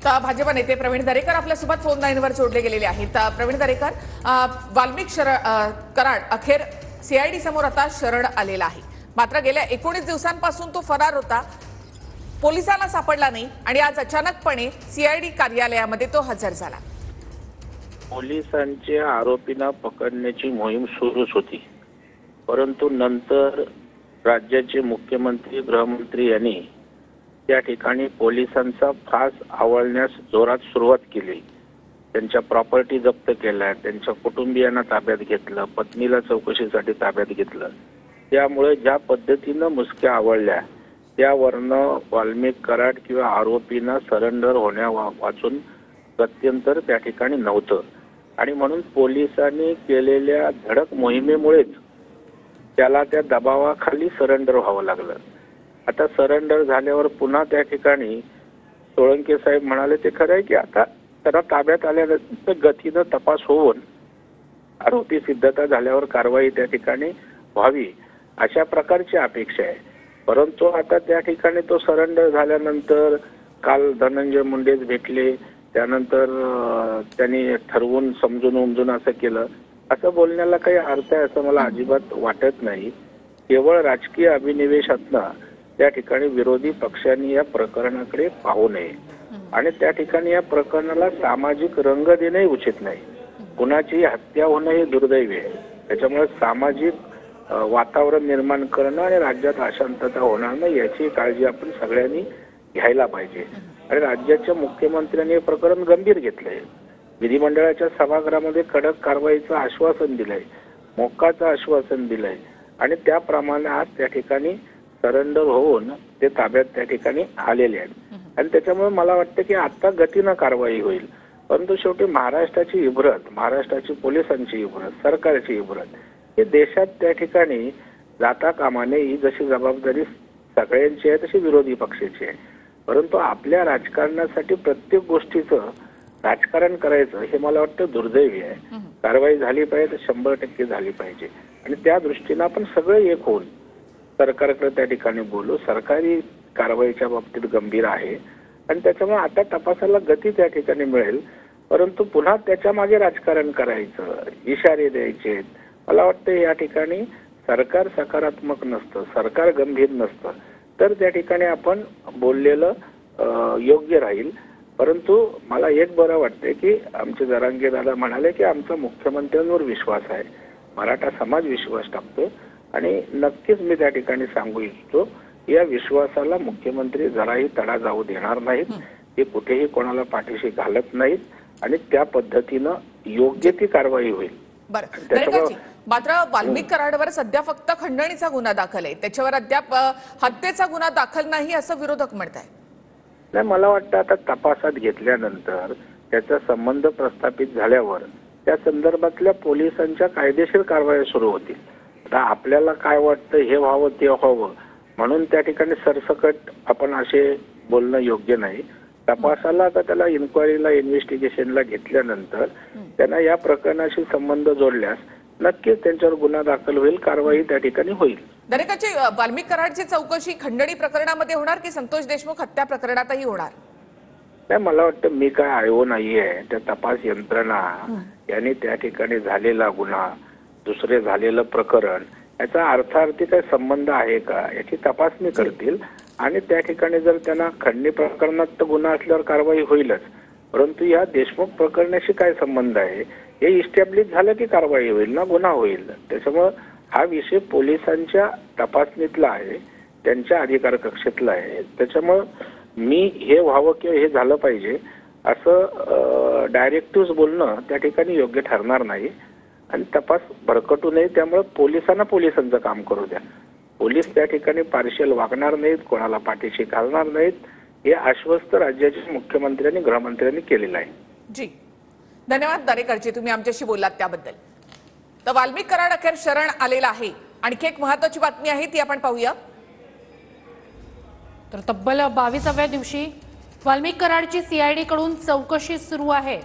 तर भाजपा नेते प्रवीण दरेकर आपल्यासोबत फोन लाईनवर जोडले गेलेले आहेत। प्रवीण दरेकर, वाल्मिक कराड अखेर सीआयडी समोर आता शरण आलेला आहे, मात्र गेल्या 19 दिवसांपासून तो फरार होता, पोलिसांना सापडला नाही आणि आज अचानकपणे सीआयडी कार्यालयामध्ये तो हजर झाला। पोलिसांच्या आरोपींना पकडण्याची मोहीम सुरूच होती, परंतु नंतर राज्याचे मुख्यमंत्री गृहमंत्री यांनी त्या ठिकाणी पोलिसांचा फास आवळण्यास जोरात सुरुवात केली। त्यांच्या प्रॉपर्टी जप्त केल्या, त्यांच्या कुटुंबियांना ताब्यात घेतलं, पत्नीला चौकशीसाठी ताब्यात घेतलं। त्यामुळे ज्या पद्धतीनं मुसक्या आवळल्या त्यावरनं वाल्मिक कराड किंवा आरोपींना सरेंडर होण्या वाचून गत्यंतर त्या ठिकाणी नव्हतं आणि म्हणून पोलिसांनी केलेल्या धडक मोहिमेमुळेच त्याला त्या दबावाखाली सरेंडर व्हावं लागलं। आता सरेंडर झाल्यावर पुन्हा त्या ठिकाणी सोळंके साहेब म्हणाले ते खरं आहे की आता त्याला ताब्यात आल्यानंतर गतीनं तपास होऊन आरोपी सिद्धता झाल्यावर कारवाई त्या ठिकाणी व्हावी अशा प्रकारची अपेक्षा आहे। परंतु आता त्या ठिकाणी तो सरेंडर झाल्यानंतर काल धनंजय मुंडेच भेटले, त्यानंतर त्यांनी ठरवून समजून उमजून असं केलं, असं बोलण्याला काही अर्थ आहे असं मला अजिबात वाटत नाही। केवळ राजकीय अभिनिवेशातनं त्या ठिकाणी विरोधी पक्षांनी या प्रकरणाकडे पाहू नये आणि त्या ठिकाणी या प्रकरणाला सामाजिक रंग देणंही उचित नाही। कुणाची हत्या होणं हे दुर्दैवी आहे, त्याच्यामुळे सामाजिक वातावरण निर्माण करणं आणि राज्यात अशांतता होणार नाही याची काळजी आपण सगळ्यांनी घ्यायला पाहिजे। आणि राज्याच्या मुख्यमंत्र्यांनी हे प्रकरण गंभीर घेतलंय, विधिमंडळाच्या सभागृहामध्ये कडक कारवाईचं आश्वासन दिलंय, मोक्काचं आश्वासन दिलंय आणि त्याप्रमाणे आज त्या ठिकाणी सरेंडर होऊन ते ताब्यात त्या ठिकाणी आलेले आहेत आणि त्याच्यामुळे मला वाटतं की आता गतीनं कारवाई होईल। परंतु शेवटी महाराष्ट्राची इब्रत, महाराष्ट्राची पोलिसांची इब्रत, सरकारची इब्रत हे देशात त्या ठिकाणी जाता कामा नये ही जशी जबाबदारी सगळ्यांची आहे तशी विरोधी पक्षाची आहे। परंतु आपल्या राजकारणासाठी प्रत्येक गोष्टीचं राजकारण करायचं हे मला वाटतं दुर्दैवी आहे। कारवाई झाली पाहिजे तर 100% झाली पाहिजे आणि त्या दृष्टीनं आपण सगळे एक होऊन सरकारकडे त्या ठिकाणी बोलू। सरकारी कारवाईच्या बाबतीत गंभीर आहे आणि त्याच्यामुळे आता तपासाला गती त्या ठिकाणी मिळेल, परंतु पुन्हा त्याच्या मागे राजकारण करायचं, इशारे द्यायचे, मला वाटतं या ठिकाणी सरकार सकारात्मक नसतं, सरकार गंभीर नसतं तर त्या ठिकाणी आपण बोललेलं योग्य राहील। परंतु मला एक बरं वाटतंय की आमचे जरांगे दादा म्हणाले की आमचा मुख्यमंत्र्यांवर विश्वास आहे, मराठा समाज विश्वास टाकतो आणि नक्कीच मी त्या ठिकाणी सांगू इच्छितो या विश्वासाला मुख्यमंत्री जराही तडा जाऊ देणार नाहीत, ते कुठेही कोणाला पाठीशी घालत नाहीत आणि त्या पद्धतीनं योग्य ती कारवाई होईल। मात्र वाल्मिक कराडवर सध्या फक्त खंडणीचा गुन्हा दाखल आहे, त्याच्यावर अद्याप हत्येचा गुन्हा दाखल नाही असं विरोधक म्हणताय। नाही, मला वाटतं आता तपासात घेतल्यानंतर त्याचा संबंध प्रस्थापित झाल्यावर त्या संदर्भातल्या पोलिसांच्या कायदेशीर कारवाया सुरू होतील। आता आपल्याला काय वाटतं हे व्हावं ते व्हावं म्हणून त्या ठिकाणी सरसकट आपण असे बोलणं योग्य नाही। तपासाला आता त्याला इन्क्वायरीला इन्व्हेस्टिगेशनला घेतल्यानंतर त्यांना या प्रकरणाशी संबंध जोडल्यास नक्कीच त्यांच्यावर गुन्हा दाखल होईल, कारवाई त्या ठिकाणी होईल। दरेकरची वाल्मिक कराडची चौकशी खंडणी प्रकरणामध्ये होणार की संतोष देशमुख हत्या प्रकरणातही होणार? नाही, मला वाटतं मी काय आयो नाहीये, त्या तपास यंत्रणा यांनी त्या ठिकाणी झालेला गुन्हा, दुसरे झालेलं प्रकरण याचा अर्थार्थी काही संबंध आहे का याची तपासणी करतील आणि त्या ठिकाणी जर त्यांना खंडणी प्रकरणात गुन्हा असल्यावर कारवाई होईलच, परंतु या देशमुख प्रकरणाशी काय संबंध आहे हे इस्टॅब्लिश झालं की कारवाई होईल ना, गुन्हा होईल। त्याच्यामुळे हा विषय पोलिसांच्या तपासणीतला आहे, त्यांच्या अधिकार कक्षेतला आहे। त्याच्यामुळे मी हे व्हावं किंवा हे झालं पाहिजे असं डायरेक्टिव्ह बोलणं त्या ठिकाणी योग्य ठरणार नाही आणि तपास भरकटू नये। त्यामुळे पोलिसांना पोलिसांचं काम करू द्या, पोलीस त्या ठिकाणी पार्शियल वागणार नाहीत, कोणाला पाठीशी घालणार नाहीत, हे आश्वस्त राज्याचे मुख्यमंत्र्यांनी गृहमंत्र्यांनी केलेलं आहे। जी, धन्यवाद दरेकरजी, तुम्ही आमच्याशी बोललात त्याबद्दल। तर वाल्मिक कराड अखेर शरण आलेला आहे। आणखी एक महत्त्वाची बातमी आहे ती आपण पाहूया। तर तब्बल 22व्या दिवशी वाल्मिक कराडची सीआयडी कडून चौकशी सुरू आहे।